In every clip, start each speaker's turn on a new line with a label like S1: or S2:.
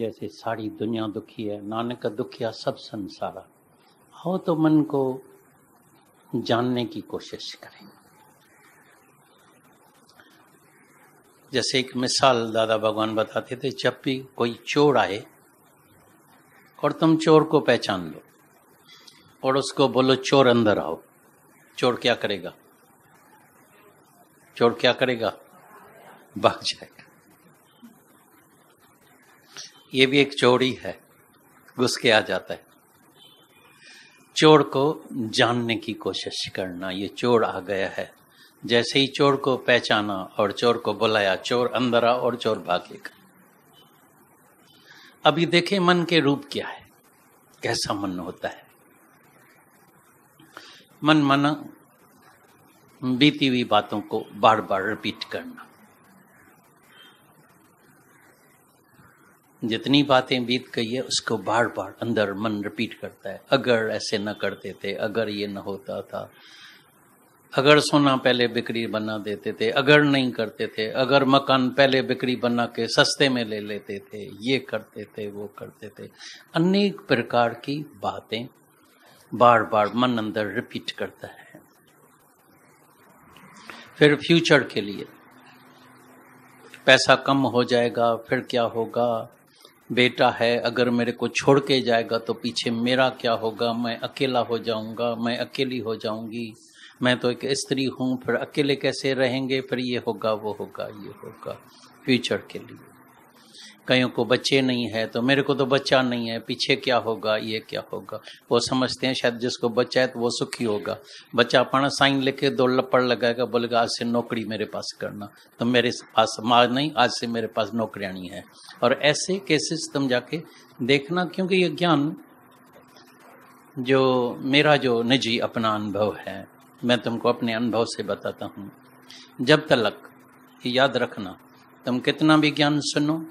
S1: जैसे सारी दुनिया दुखी है, नानक दुखिया सब संसारा। हो तो मन को जानने की कोशिश करें। जैसे एक मिसाल दादा भगवान बताते थे, जब भी कोई चोर आए और तुम चोर को पहचान लो और उसको बोलो चोर अंदर आओ, चोर क्या करेगा? चोर क्या करेगा? भाग जाएगा। ये भी एक चोर ही है, घुस के आ जाता है। चोर को जानने की कोशिश करना, ये चोर आ गया है। जैसे ही चोर को पहचाना और चोर को बुलाया, चोर अंदर आ, और चोर भागेगा। अभी देखें मन के रूप क्या है, कैसा मन होता है। मन बीती हुई बातों को बार बार रिपीट करना। जितनी बातें बीत गई है उसको बार बार अंदर मन रिपीट करता है। अगर ऐसे न करते थे, अगर ये न होता था, अगर सोना पहले बिक्री बना देते थे, अगर नहीं करते थे, अगर मकान पहले बिक्री बना के सस्ते में ले लेते थे, ये करते थे, वो करते थे। अनेक प्रकार की बातें बार बार मन अंदर रिपीट करता है। फिर फ्यूचर के लिए, पैसा कम हो जाएगा, फिर क्या होगा? बेटा है, अगर मेरे को छोड़ के जाएगा तो पीछे मेरा क्या होगा? मैं अकेला हो जाऊंगा, मैं अकेली हो जाऊंगी, मैं तो एक स्त्री हूं, फिर अकेले कैसे रहेंगे? फिर ये होगा, वो होगा, ये होगा। फ्यूचर के लिए कईयों को बच्चे नहीं है तो मेरे को तो बच्चा नहीं है, पीछे क्या होगा, ये क्या होगा। वो समझते हैं शायद जिसको बच्चा है तो वो सुखी होगा। बच्चा अपना साइन लेके 2 लपड़ लगाएगा, बोलेगा आज से नौकरी मेरे पास करना, तो मेरे पास माँ नहीं, आज से मेरे पास नौकरियानी है। और ऐसे केसेस तुम जाके देखना, क्योंकि ये ज्ञान जो मेरा जो निजी अपना अनुभव है, मैं तुमको अपने अनुभव से बताता हूँ। जब तक याद रखना, तुम कितना भी ज्ञान सुनो,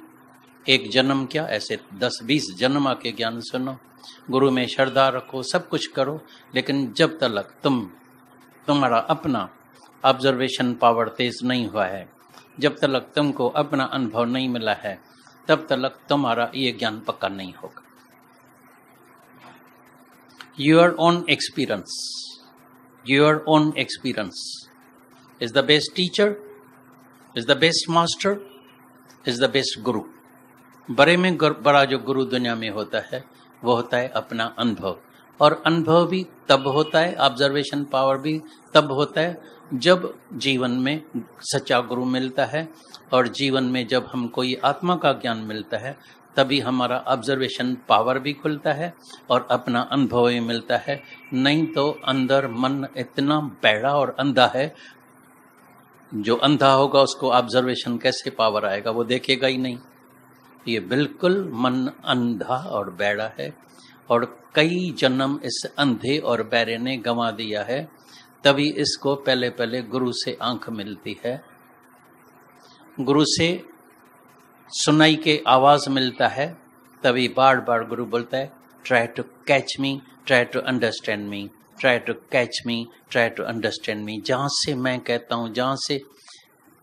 S1: एक जन्म क्या ऐसे 10-20 जन्म आके ज्ञान सुनो, गुरु में श्रद्धा रखो, सब कुछ करो, लेकिन जब तक तुम्हारा अपना ऑब्जर्वेशन पावर तेज नहीं हुआ है, जब तक तुमको अपना अनुभव नहीं मिला है, तब तक तुम्हारा ये ज्ञान पक्का नहीं होगा। Your own experience is the best teacher, is the best master, is the best guru। बड़े में बड़ा जो गुरु दुनिया में होता है वो होता है अपना अनुभव। और अनुभव भी तब होता है, ऑब्जर्वेशन पावर भी तब होता है जब जीवन में सच्चा गुरु मिलता है, और जीवन में जब हम कोई आत्मा का ज्ञान मिलता है, तभी हमारा ऑब्जर्वेशन पावर भी खुलता है और अपना अनुभव भी मिलता है। नहीं तो अंदर मन इतना बैड़ा और अंधा है, जो अंधा होगा उसको ऑब्जर्वेशन कैसे पावर आएगा? वो देखेगा ही नहीं। ये बिल्कुल मन अंधा और बैड़ा है, और कई जन्म इस अंधे और बैरे ने गंवा दिया है। तभी इसको पहले पहले गुरु से आंख मिलती है, गुरु से सुनाई के आवाज मिलता है, तभी बार बार गुरु बोलता है try to catch me, try to understand me, try to catch me, try to understand me. जहां से मैं कहता हूं, जहां से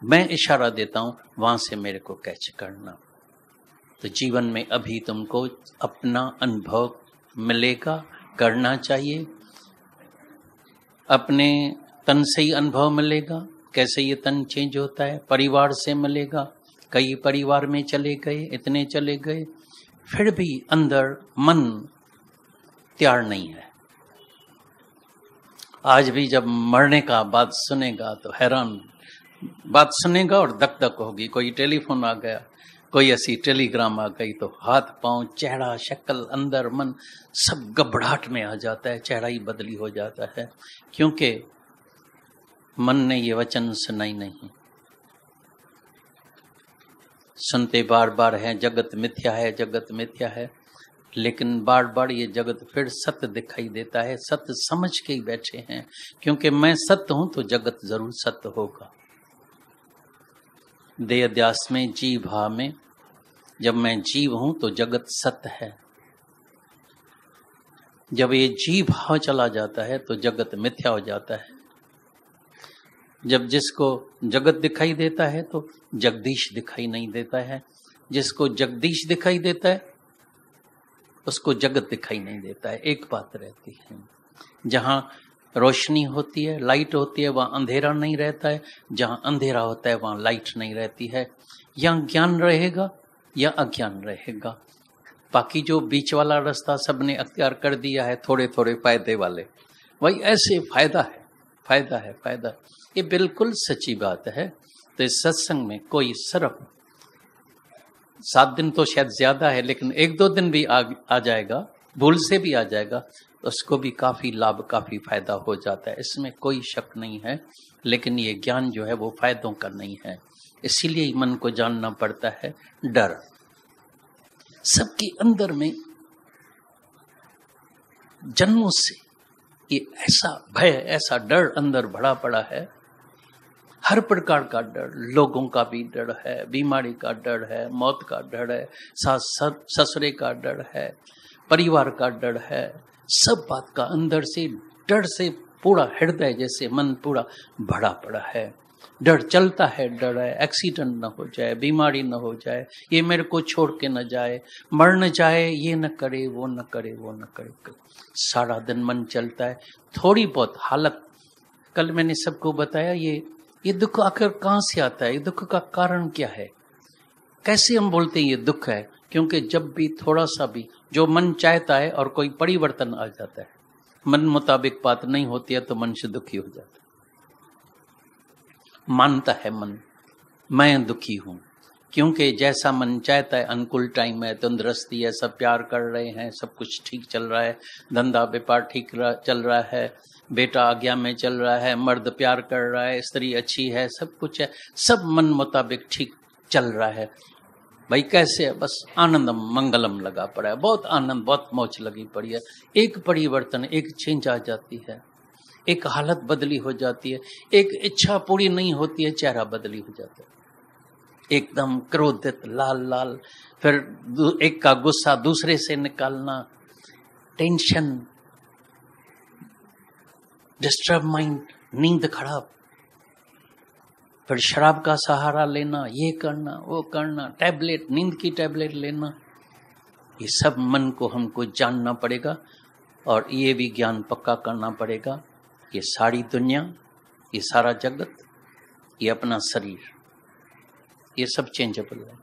S1: मैं इशारा देता हूं, वहां से मेरे को कैच करना। तो जीवन में अभी तुमको अपना अनुभव मिलेगा, करना चाहिए। अपने तन से ही अनुभव मिलेगा, कैसे ये तन चेंज होता है। परिवार से मिलेगा, कई परिवार में चले गए, इतने चले गए, फिर भी अंदर मन तैयार नहीं है। आज भी जब मरने का बात सुनेगा तो हैरान बात सुनेगा और धक धक होगी। कोई टेलीफोन आ गया, कोई ऐसी टेलीग्राम आ गई, तो हाथ पांव, चेहरा, शक्ल, अंदर मन सब घबराहट में आ जाता है, चेहरा ही बदली हो जाता है, क्योंकि मन ने ये वचन सुना ही नहीं। सुनते बार बार हैं जगत मिथ्या है, जगत मिथ्या है, लेकिन बार बार ये जगत फिर सत्य दिखाई देता है। सत्य समझ के ही बैठे हैं, क्योंकि मैं सत्य हूं तो जगत जरूर सत्य होगा। देह अध्यास में, जीव भाव में, जब मैं जीव हूं तो जगत सत्य है। जब ये जीव भाव चला जाता है तो जगत मिथ्या हो जाता है। जब जिसको जगत दिखाई देता है तो जगदीश दिखाई नहीं देता है। जिसको जगदीश दिखाई देता है उसको जगत दिखाई नहीं देता है। एक बात रहती है, जहां रोशनी होती है, लाइट होती है, वहां अंधेरा नहीं रहता है। जहां अंधेरा होता है वहां लाइट नहीं रहती है। या ज्ञान रहेगा या अज्ञान रहेगा। बाकी जो बीच वाला रास्ता सबने अख्तियार कर दिया है, थोड़े थोड़े फायदे वाले, वही ऐसे फायदा है, फायदा है, फायदा। ये बिल्कुल सच्ची बात है। तो इस सत्संग में कोई सिर्फ 7 दिन तो शायद ज्यादा है, लेकिन 1-2 दिन भी आ जाएगा, भूल से भी आ जाएगा, उसको भी काफी लाभ, काफी फायदा हो जाता है, इसमें कोई शक नहीं है। लेकिन ये ज्ञान जो है वो फायदों का नहीं है, इसीलिए मन को जानना पड़ता है। डर सबके अंदर में जन्मों से ये ऐसा भय, ऐसा डर अंदर भरा पड़ा है। हर प्रकार का डर, लोगों का भी डर है, बीमारी का डर है, मौत का डर है, सास ससुरे का डर है, परिवार का डर है, सब बात का अंदर से डर से पूरा हृदय जैसे मन पूरा भरा पड़ा है। डर चलता है, डर है एक्सीडेंट न हो जाए, बीमारी न हो जाए, ये मेरे को छोड़ के न जाए, मर न जाए, ये न करे, वो न करे, वो न करे। सारा दिन मन चलता है। थोड़ी बहुत हालत, कल मैंने सबको बताया, ये दुख आखिर कहाँ से आता है, ये दुख का कारण क्या है, कैसे हम बोलते हैं ये दुख है। क्योंकि जब भी थोड़ा सा भी जो मन चाहता है और कोई परिवर्तन आ जाता है, मन मुताबिक बात नहीं होती है, तो मनुष्य दुखी हो जाता है। मानता है मन, मैं दुखी हूं, क्योंकि जैसा मन चाहता है, अनुकूल टाइम है, तंदुरुस्ती है, सब प्यार कर रहे हैं, सब कुछ ठीक चल रहा है, धंधा व्यापार ठीक चल रहा है, बेटा आज्ञा में चल रहा है, मर्द प्यार कर रहा है, स्त्री अच्छी है, सब कुछ है, सब मन मुताबिक ठीक चल रहा है। भाई कैसे है, बस आनंदम मंगलम लगा पड़ा है, बहुत आनंद, बहुत मौज लगी पड़ी है। एक परिवर्तन, एक चेंज आ जाती है, एक हालत बदली हो जाती है, एक इच्छा पूरी नहीं होती है, चेहरा बदली हो जाता है, एकदम क्रोधित, लाल लाल, फिर एक का गुस्सा दूसरे से निकालना, टेंशन, डिस्टर्ब माइंड, नींद खराब, फिर शराब का सहारा लेना, ये करना, वो करना, टैबलेट, नींद की टैबलेट लेना। ये सब मन को हमको जानना पड़ेगा और ये भी ज्ञान पक्का करना पड़ेगा। ये सारी दुनिया, ये सारा जगत, ये अपना शरीर, ये सब चेंजेबल है,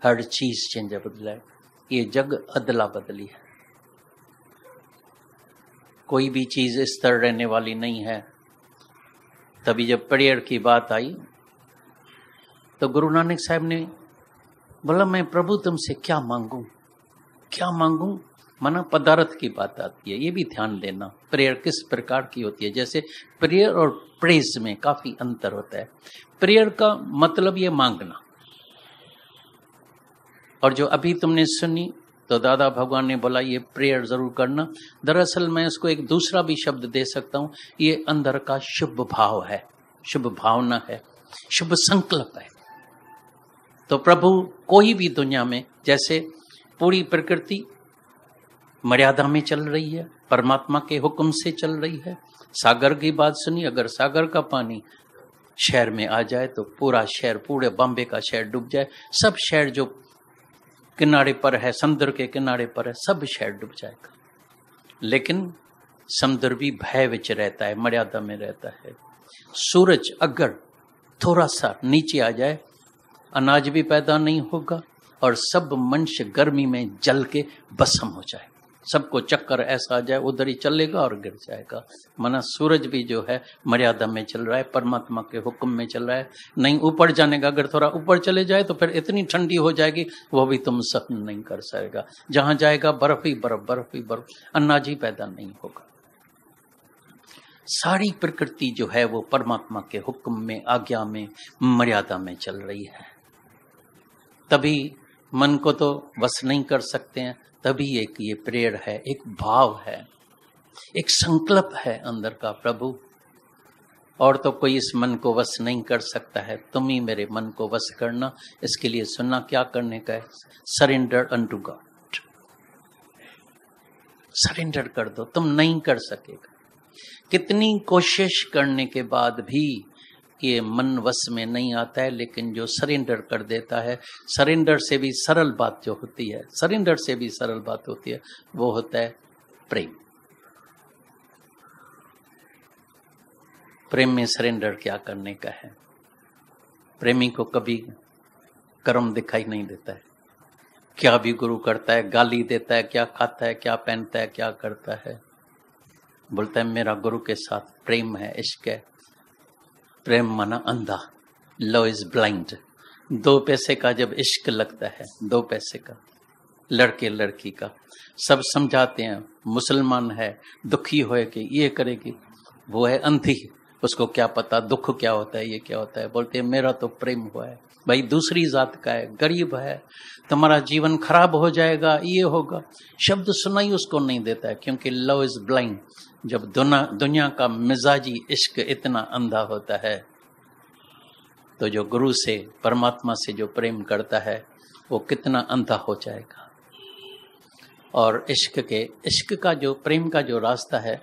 S1: हर चीज चेंजेबल है। ये जग अदला बदली है, कोई भी चीज स्थिर रहने वाली नहीं है। तभी जब प्रेयर की बात आई तो गुरु नानक साहब ने बोला, मैं प्रभु तुमसे क्या मांगूं, क्या मांगूं, माना पदार्थ की बात आती है। ये भी ध्यान देना प्रेयर किस प्रकार की होती है। जैसे प्रेयर और प्रेज में काफी अंतर होता है। प्रेयर का मतलब ये मांगना, और जो अभी तुमने सुनी तो दादा भगवान ने बोला ये प्रेयर जरूर करना। दरअसल मैं इसको एक दूसरा भी शब्द दे सकता हूं, ये अंदर का शुभ भाव है, शुभ भावना है, शुभ संकल्प है। तो प्रभु कोई भी दुनिया में, जैसे पूरी प्रकृति मर्यादा में चल रही है, परमात्मा के हुक्म से चल रही है। सागर की बात सुनी, अगर सागर का पानी शहर में आ जाए तो पूरा शहर, पूरे बॉम्बे का शहर डूब जाए, सब शहर जो किनारे पर है, समुद्र के किनारे पर है, सब शहर डूब जाएगा। लेकिन समुद्र भी भय विच रहता है, मर्यादा में रहता है। सूरज अगर थोड़ा सा नीचे आ जाए, अनाज भी पैदा नहीं होगा और सब मनुष्य गर्मी में जल के भस्म हो जाए, सबको चक्कर ऐसा आ जाए, उधर ही चलेगा और गिर जाएगा। माना सूरज भी जो है मर्यादा में चल रहा है, परमात्मा के हुक्म में चल रहा है, नहीं ऊपर जाने का। अगर थोड़ा ऊपर चले जाए तो फिर इतनी ठंडी हो जाएगी वो भी तुम सहन नहीं कर सकेगा। जहां जाएगा बर्फ ही बर्फ, बर्फ ही बर्फ, अनाज ही पैदा नहीं होगा। सारी प्रकृति जो है वो परमात्मा के हुक्म में, आज्ञा में, मर्यादा में चल रही है। तभी मन को तो वश नहीं कर सकते हैं, तभी एक ये प्रेयर है, एक भाव है, एक संकल्प है अंदर का, प्रभु और तो कोई इस मन को वश नहीं कर सकता है, तुम ही मेरे मन को वश करना। इसके लिए सुनना क्या करने का है, सरेंडर अनटू गॉड, सरेंडर कर दो, तुम नहीं कर सकेगा। कितनी कोशिश करने के बाद भी ये मन वश में नहीं आता है, लेकिन जो सरेंडर कर देता है, सरेंडर से भी सरल बात जो होती है, सरेंडर से भी सरल बात होती है, वो होता है प्रेम। प्रेम में सरेंडर क्या करने का है? प्रेमी को कभी कर्म दिखाई नहीं देता है, क्या भी गुरु करता है, गाली देता है, क्या खाता है, क्या पहनता है, क्या करता है, बोलता है मेरा गुरु के साथ प्रेम है, इश्क है। प्रेम माना अंधा, लव इज ब्लाइंड। 2 पैसे का जब इश्क लगता है, 2 पैसे का, लड़के लड़की का, सब समझाते हैं, मुसलमान है, दुखी होएगी, ये करेगी, वो है अंधी, उसको क्या पता दुख क्या होता है, ये क्या होता है। बोलते हैं मेरा तो प्रेम हुआ है, भाई दूसरी जात का है, गरीब है, तुम्हारा जीवन खराब हो जाएगा, ये होगा, शब्द सुनाई उसको नहीं देता है, क्योंकि लव इज ब्लाइंड। जब दुनिया का मिजाजी इश्क इतना अंधा होता है, तो जो गुरु से, परमात्मा से जो प्रेम करता है, वो कितना अंधा हो जाएगा। और इश्क का जो प्रेम का जो रास्ता है,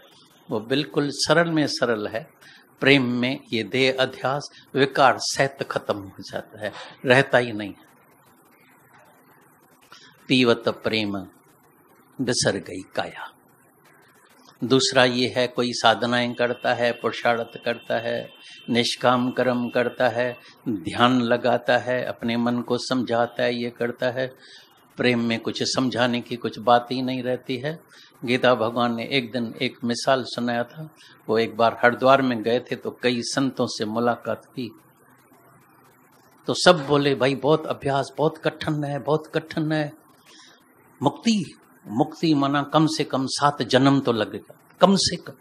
S1: वो बिल्कुल सरल में सरल है। प्रेम में ये देह अध्यास, विकार सहित खत्म हो जाता है, रहता ही नहीं। पीवत प्रेम बिसर गई काया। दूसरा ये है, कोई साधनाएं करता है, पुरुषार्थ करता है, निष्काम कर्म करता है, ध्यान लगाता है, अपने मन को समझाता है, ये करता है। प्रेम में कुछ समझाने की कुछ बात ही नहीं रहती है। गीता भगवान ने एक दिन एक मिसाल सुनाया था। वो एक बार हरिद्वार में गए थे, तो कई संतों से मुलाकात की, तो सब बोले भाई बहुत अभ्यास, बहुत कठिन है, बहुत कठिन है। मुक्ति माना कम से कम 7 जन्म तो लगेगा, कम से कम,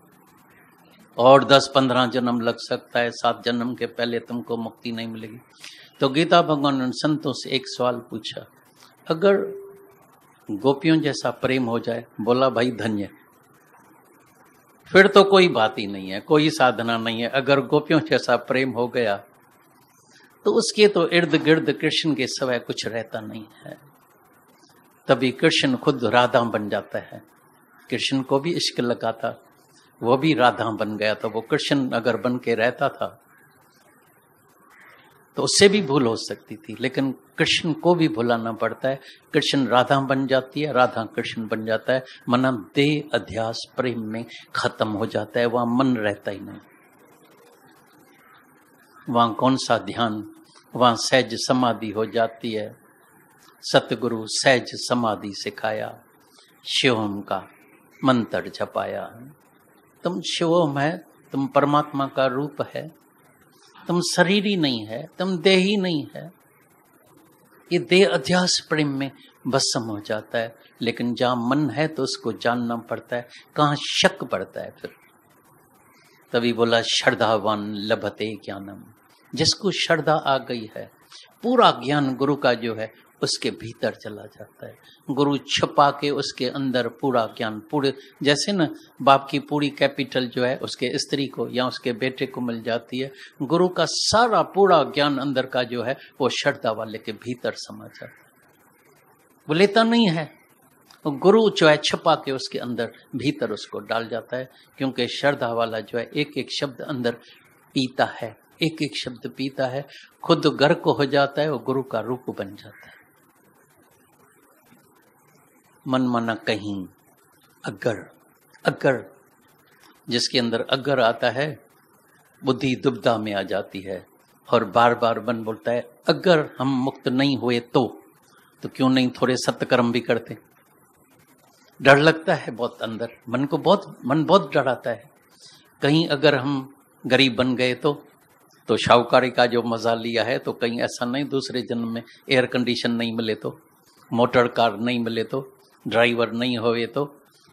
S1: और 10-15 जन्म लग सकता है, 7 जन्म के पहले तुमको मुक्ति नहीं मिलेगी। तो गीता भगवान ने संतों से एक सवाल पूछा, अगर गोपियों जैसा प्रेम हो जाए, बोला भाई धन्य, फिर तो कोई बात ही नहीं है, कोई साधना नहीं है। अगर गोपियों जैसा प्रेम हो गया, तो उसके तो इर्द गिर्द कृष्ण के सिवाय कुछ रहता नहीं है। तभी कृष्ण खुद राधा बन जाता है। कृष्ण को भी इश्क लगा था, वो भी राधा बन गया था। वो कृष्ण अगर बन के रहता था तो उससे भी भूल हो सकती थी, लेकिन कृष्ण को भी भुलाना पड़ता है। कृष्ण राधा बन जाती है, राधा कृष्ण बन जाता है, मना देह अध्यास प्रेम में खत्म हो जाता है, वहां मन रहता ही नहीं। वहां कौन सा ध्यान, वहां सहज समाधि हो जाती है। सतगुरु सहज समाधि सिखाया, शिवम का मंत्र जपाया। तुम शिवम है, तुम परमात्मा का रूप है, तुम शरीर ही नहीं है, तुम देह ही नहीं है। ये देह अध्यास प्रेम में भस्म हो जाता है। लेकिन जहां मन है तो उसको जानना पड़ता है, कहां शक पड़ता है फिर। तभी बोला श्रद्धावान लभते ज्ञानम, जिसको श्रद्धा आ गई है, पूरा ज्ञान गुरु का जो है उसके भीतर चला जाता है। गुरु छुपा के उसके अंदर पूरा ज्ञान, पूरे जैसे ना बाप की पूरी कैपिटल जो है उसके स्त्री को या उसके बेटे को मिल जाती है, गुरु का सारा पूरा ज्ञान अंदर का जो है वो श्रद्धा वाले के भीतर समा जाता है। वो लेता नहीं है, गुरु जो है छुपा के उसके अंदर भीतर उसको डाल जाता है। क्योंकि श्रद्धा वाला जो है एक एक शब्द अंदर पीता है, एक एक शब्द पीता है, खुद गर्क हो जाता है, वो गुरु का रूप बन जाता है। मन माना कहीं अगर जिसके अंदर अगर आता है, बुद्धि दुविधा में आ जाती है और बार बार मन बोलता है अगर हम मुक्त नहीं हुए तो क्यों नहीं थोड़े सत्कर्म भी करते। डर लगता है बहुत अंदर, मन बहुत डराता है। कहीं अगर हम गरीब बन गए तो शाहूकारी का जो मजा लिया है, तो कहीं ऐसा नहीं दूसरे जन्म में एयर कंडीशन नहीं मिले तो, मोटर कार नहीं मिले तो, ड्राइवर नहीं होवे तो,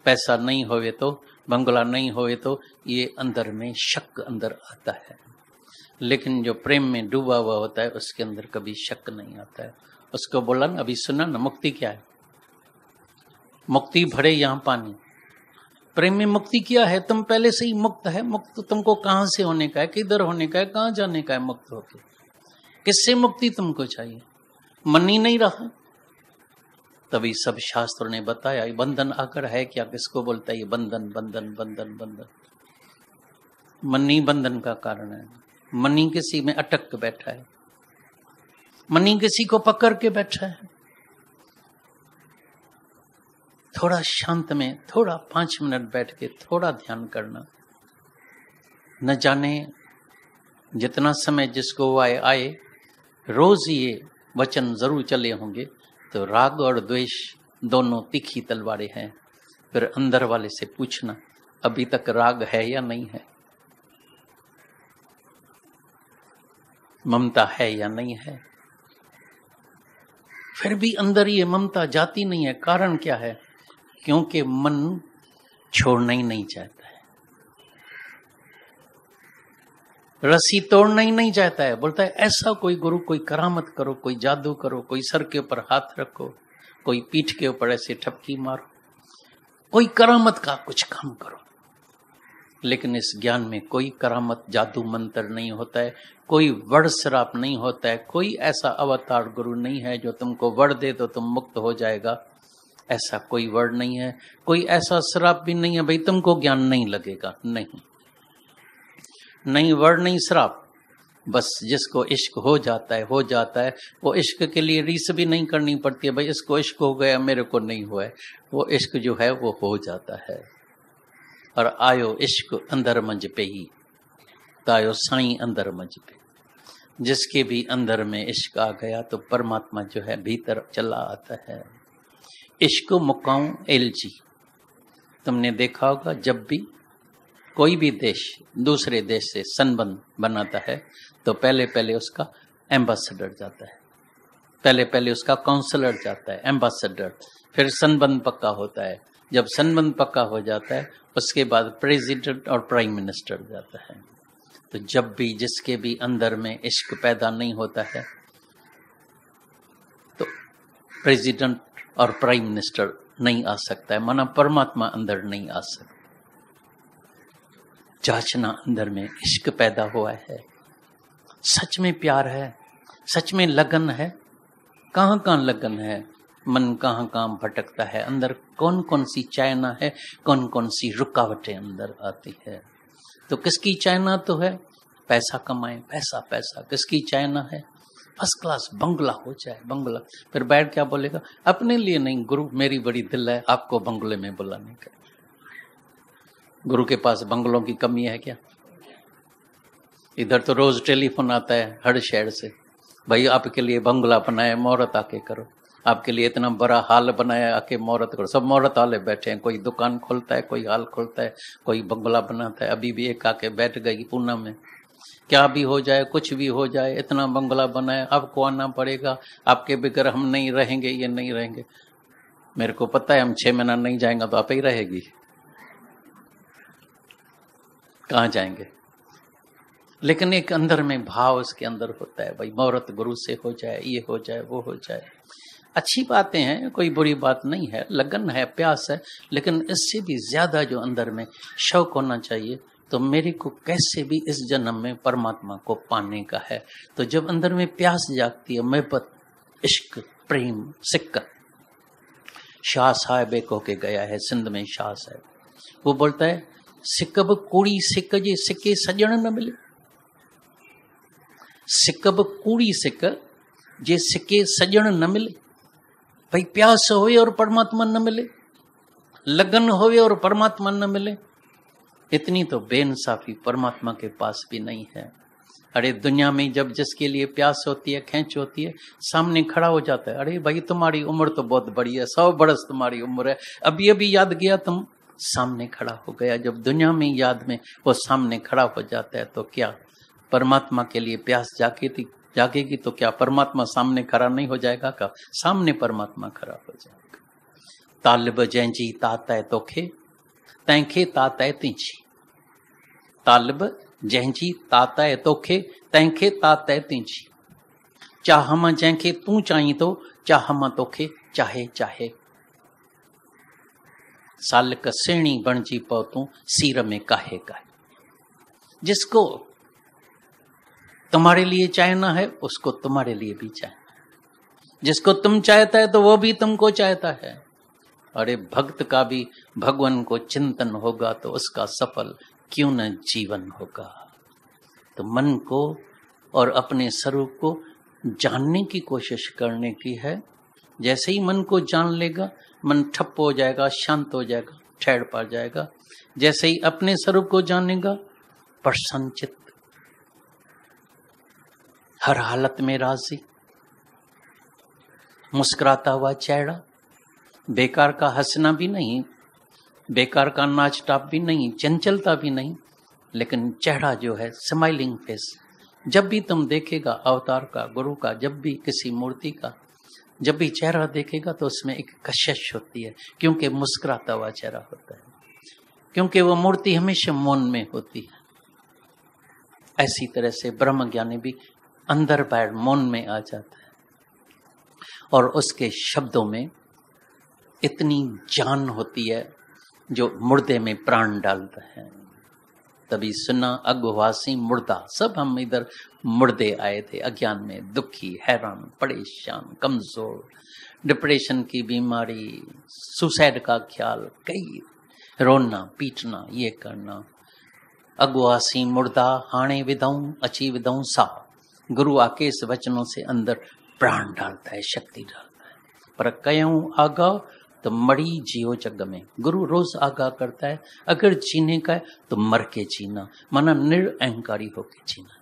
S1: पैसा नहीं होवे तो, बंगला नहीं होवे तो, ये अंदर में शक अंदर आता है। लेकिन जो प्रेम में डूबा हुआ होता है उसके अंदर कभी शक नहीं आता है। उसको बोला ना, अभी सुना ना, मुक्ति क्या है? मुक्ति भरे यहाँ पानी। प्रेम में मुक्ति क्या है? तुम पहले से ही मुक्त है। मुक्त तुमको कहाँ से होने का है, किधर होने का है, कहाँ जाने का है मुक्त होके? किससे मुक्ति तुमको चाहिए? मन ही नहीं रहा। तभी सब शास्त्रों ने बताया ये बंधन आकर है क्या, किसको बोलता है ये बंधन बंधन बंधन बंधन। मन ही बंधन का कारण है। मनी किसी में अटक के बैठा है, मनी किसी को पकड़ के बैठा है। थोड़ा शांत में, थोड़ा 5 मिनट बैठ के थोड़ा ध्यान करना। न जाने जितना समय जिसको आए रोज ये वचन जरूर चले होंगे। तो राग और द्वेष दोनों तीखी तलवारें हैं। फिर अंदर वाले से पूछना अभी तक राग है या नहीं है, ममता है या नहीं है। फिर भी अंदर ये ममता जाती नहीं है। कारण क्या है? क्योंकि मन छोड़ना ही नहीं चाहता है, रस्सी तोड़ना ही नहीं चाहता है। बोलता है ऐसा कोई गुरु, कोई करामत करो, कोई जादू करो, कोई सर के ऊपर हाथ रखो, कोई पीठ के ऊपर ऐसे ठपकी मारो, कोई करामत का कुछ काम करो। लेकिन इस ज्ञान में कोई करामत जादू मंत्र नहीं होता है, कोई वड़ श्राप नहीं होता है, कोई ऐसा अवतार गुरु नहीं है जो तुमको वड़ दे तो तुम मुक्त हो जाएगा। ऐसा कोई वड़ नहीं है, कोई ऐसा श्राप भी नहीं है भाई तुमको ज्ञान नहीं लगेगा। नहीं, नहीं वड़ नहीं श्राप। बस जिसको इश्क हो जाता है हो जाता है। वो इश्क के लिए रीस भी नहीं करनी पड़ती है भाई इसको इश्क हो गया मेरे को नहीं हुआ है। वो इश्क जो है वो हो जाता है। और आयो इश्क अंदर मंज पे ही, तायो साईं अंदर मंज पे। जिसके भी अंदर में इश्क आ गया तो परमात्मा जो है भीतर चला आता है। इश्क मुकाऊं एलजी। तुमने देखा होगा जब भी कोई भी देश दूसरे देश से संबंध बनाता है तो पहले पहले उसका एम्बेसडर जाता है, पहले पहले उसका काउंसलर जाता है, एम्बेसडर। फिर संबंध पक्का होता है। जब संबंध पक्का हो जाता है उसके बाद प्रेसिडेंट और प्राइम मिनिस्टर जाता है। तो जब भी जिसके भी अंदर में इश्क पैदा नहीं होता है तो प्रेसिडेंट और प्राइम मिनिस्टर नहीं आ सकता है, माना परमात्मा अंदर नहीं आ सकता। जांचना अंदर में इश्क पैदा हुआ है, सच में प्यार है, सच में लगन है। कहाँ कहाँ लगन है, मन कहाँ कहाँ भटकता है, अंदर कौन कौन सी चायना है, कौन कौन सी रुकावटें अंदर आती है। तो किसकी चायना तो है पैसा कमाए, पैसा पैसा। किसकी चायना है फर्स्ट क्लास बंगला हो जाए, बंगला। फिर बैठ क्या बोलेगा, अपने लिए नहीं गुरु मेरी बड़ी दिल है आपको बंगले में बुलाने का। गुरु के पास बंगलों की कमी है क्या? इधर तो रोज टेलीफोन आता है हर शहर से, भाई आपके लिए बंगला बनाया मुहूर्त आके करो, आपके लिए इतना बड़ा हाल बनाया आके मुहूर्त करो। सब मुहूर्त वाले बैठे हैं, कोई दुकान खोलता है, कोई हाल खोलता है, कोई बंगला बनाता है। अभी भी एक आके बैठ गई पूना में, क्या भी हो जाए कुछ भी हो जाए इतना बंगला बनाया, आपको आना पड़ेगा, आपके बगैर हम नहीं रहेंगे, ये नहीं रहेंगे। मेरे को पता है हम 6 महीना नहीं जाएंगे तो आप ही रहेगी, कहाँ जाएंगे। लेकिन एक अंदर में भाव उसके अंदर होता है भाई मुहूर्त गुरु से हो जाए, ये हो जाए, वो हो जाए। अच्छी बातें हैं, कोई बुरी बात नहीं है, लगन है, प्यास है। लेकिन इससे भी ज्यादा जो अंदर में शौक होना चाहिए तो मेरे को कैसे भी इस जन्म में परमात्मा को पाने का है। तो जब अंदर में प्यास जागती है, मोहब्बत, इश्क, प्रेम, सिक्कत। शाह साहब एक होके गया है सिंध में, शाह साहब वो बोलता है सिकब कूड़ी सिक जे सिके सजण न मिले, सिकब कूड़ी सिक जे सिके सजण न मिले। भाई प्यास होवे और परमात्मा न मिले, लगन होवे और परमात्मा न मिले, इतनी तो बेइंसाफी परमात्मा के पास भी नहीं है। अरे दुनिया में जब जिसके लिए प्यास होती है, खेच होती है, सामने खड़ा हो जाता है, अरे भाई तुम्हारी उम्र तो बहुत बड़ी है, 100 बरस तुम्हारी उम्र है, अभी अभी याद गया तुम, सामने खड़ा हो गया। जब दुनिया में याद में वो सामने खड़ा हो जाता है तो क्या परमात्मा के लिए प्यास जागेगी तो क्या परमात्मा सामने खड़ा नहीं हो जाएगा? का सामने परमात्मा खड़ा हो जाएगा। तालिब जैंजी तातै तोखे तैंखे तातै तींची, तालिब जैंजी तातै तोखे तैंखे तातै तींची, चाहमा जैंखे तू चाही तो चाहमा तोखे चाहे चाहे। सालिक सेणी बणजी पौ तू सीर में काहे काहे। जिसको तुम्हारे लिए चाहना है उसको तुम्हारे लिए भी चाहना है, जिसको तुम चाहता है तो वो भी तुमको चाहता है। अरे भक्त का भी भगवान को चिंतन होगा तो उसका सफल क्यों न जीवन होगा। तो मन को और अपने स्वरूप को जानने की कोशिश करने की है। जैसे ही मन को जान लेगा, मन ठप हो जाएगा, शांत हो जाएगा, ठहर पा जाएगा। जैसे ही अपने स्वरूप को जानेगा, प्रसन्नचित्त, हर हालत में राजी, मुस्कुराता हुआ चेहरा, बेकार का हंसना भी नहीं, बेकार का नाच टाप भी नहीं, चंचलता भी नहीं, लेकिन चेहरा जो है स्माइलिंग फेस। जब भी तुम देखेगा अवतार का, गुरु का, जब भी किसी मूर्ति का जब भी चेहरा देखेगा तो उसमें एक कशिश होती है, क्योंकि मुस्कुराता हुआ चेहरा होता है, क्योंकि वो मूर्ति हमेशा मौन में होती है। ऐसी तरह से ब्रह्म ज्ञानी भी अंदर बाहर मौन में आ जाता है और उसके शब्दों में इतनी जान होती है जो मुर्दे में प्राण डालता है। तभी सुना अगवासी मुर्दा, सब हम इधर मुर्दे आए थे, अज्ञान में, दुखी, हैरान, परेशान, कमजोर, डिप्रेशन की बीमारी, सुसाइड का ख्याल, कई रोना पीटना, ये करना। अगवासी मुर्दा हाणे विदाऊं अची विदाऊं सा। गुरु आके इस वचनों से अंदर प्राण डालता है, शक्ति डालता है। पर कयूं आगा तो मड़ी जियो जग में। गुरु रोज आगाह करता है, अगर जीने का है तो मर के जीना, माना निरअहंकारी होके जीना।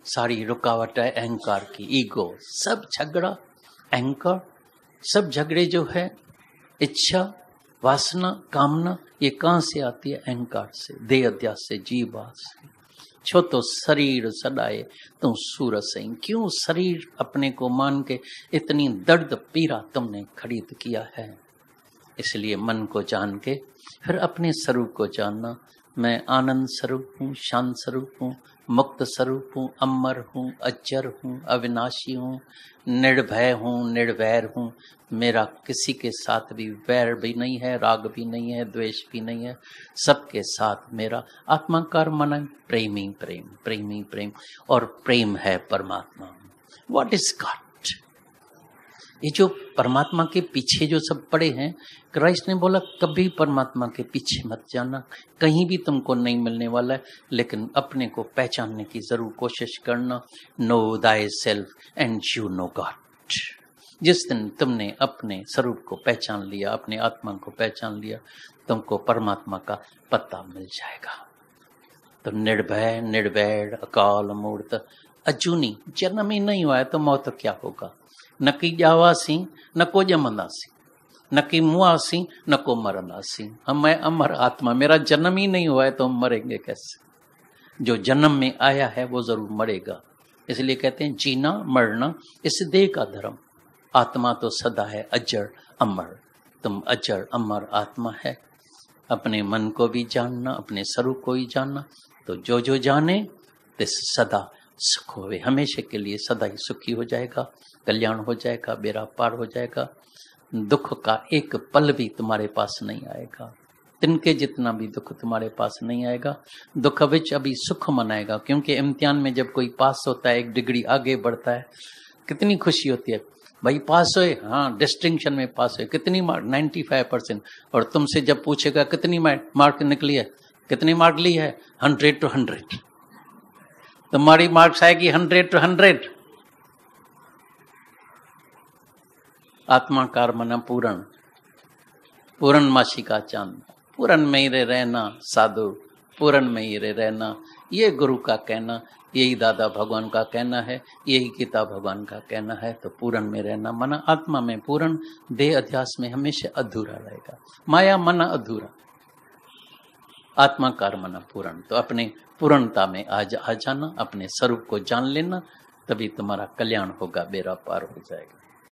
S1: सारी रुकावट है अहंकार की, ईगो, सब झगड़ा अहंकार, सब झगड़े जो है इच्छा, वासना, कामना, ये कहां से आती है? अहंकार से, देह अध्यास से, जीवास से। छो तो शरीर सदाए तुम सूरत सही। क्यों शरीर अपने को मान के इतनी दर्द पीड़ा तुमने खरीद किया है? इसलिए मन को जान के फिर अपने स्वरूप को जानना। मैं आनंद स्वरूप हूँ, शांत स्वरूप हूँ, मुक्त स्वरूप हूँ, अमर हूँ, अजर हूँ, अविनाशी हूँ, निर्भय हूँ, निर्वैर हूँ। मेरा किसी के साथ भी वैर भी नहीं है, राग भी नहीं है, द्वेष भी नहीं है। सबके साथ मेरा आत्माकार मन है, प्रेमी प्रेम, प्रेमी प्रेम, और प्रेम है परमात्मा। What is God? ये जो परमात्मा के पीछे जो सब पड़े हैं, क्राइस्ट ने बोला कभी परमात्मा के पीछे मत जाना, कहीं भी तुमको नहीं मिलने वाला है, लेकिन अपने को पहचानने की जरूर कोशिश करना। No thy self and you know God. जिस दिन तुमने अपने स्वरूप को पहचान लिया, अपने आत्मा को पहचान लिया, तुमको परमात्मा का पता मिल जाएगा। तो निर्भय, निर्वैर, अकाल मूर्त, अजूनी, जन्म ही नहीं हुआ है तो मौत क्या होगा? न की जावासी न को जमंदासी, न की मुआसी न को मरंदासी। मैं अमर आत्मा, मेरा जन्म ही नहीं हुआ है तो हम मरेंगे कैसे? जो जन्म में आया है वो जरूर मरेगा। इसलिए कहते हैं जीना मरना इस देह का धर्म। आत्मा तो सदा है अजर अमर। तुम अजर अमर आत्मा है। अपने मन को भी जानना, अपने स्वरूप को ही जानना। तो जो जो जाने तिस सदा सुख होवे, हमेशा के लिए सदा ही सुखी हो जाएगा, कल्याण हो जाएगा, बेड़ा पार हो जाएगा। दुख का एक पल भी तुम्हारे पास नहीं आएगा, तिनके जितना भी दुख तुम्हारे पास नहीं आएगा। दुख विच अभी सुख मनाएगा, क्योंकि इम्तिहान में जब कोई पास होता है, एक डिग्री आगे बढ़ता है, कितनी खुशी होती है। भाई पास हुए, हाँ डिस्टिंक्शन में पास हुए, कितनी मार्क? 95%। और तुमसे जब पूछेगा कितनी मार्क निकली है, कितनी मार्क ली है? 100 to 100। तुम्हारी मार्क्स आएगी 100 to 100। आत्माकार मना पूरण, पूर्णमासी का चांद, पूरन में ही रहना साधु, पूरन में ही रहना, ये गुरु का कहना, यही दादा भगवान का कहना है, यही गीता भगवान का कहना है। तो पूरन में रहना मना आत्मा में पूर्ण, देह अध्यास में हमेशा अधूरा रहेगा। माया मना अधूरा, आत्माकार मना पूर्ण। तो अपने पूर्णता में आ जाना, अपने स्वरूप को जान लेना, तभी तुम्हारा कल्याण होगा, बेड़ा पार हो जाएगा।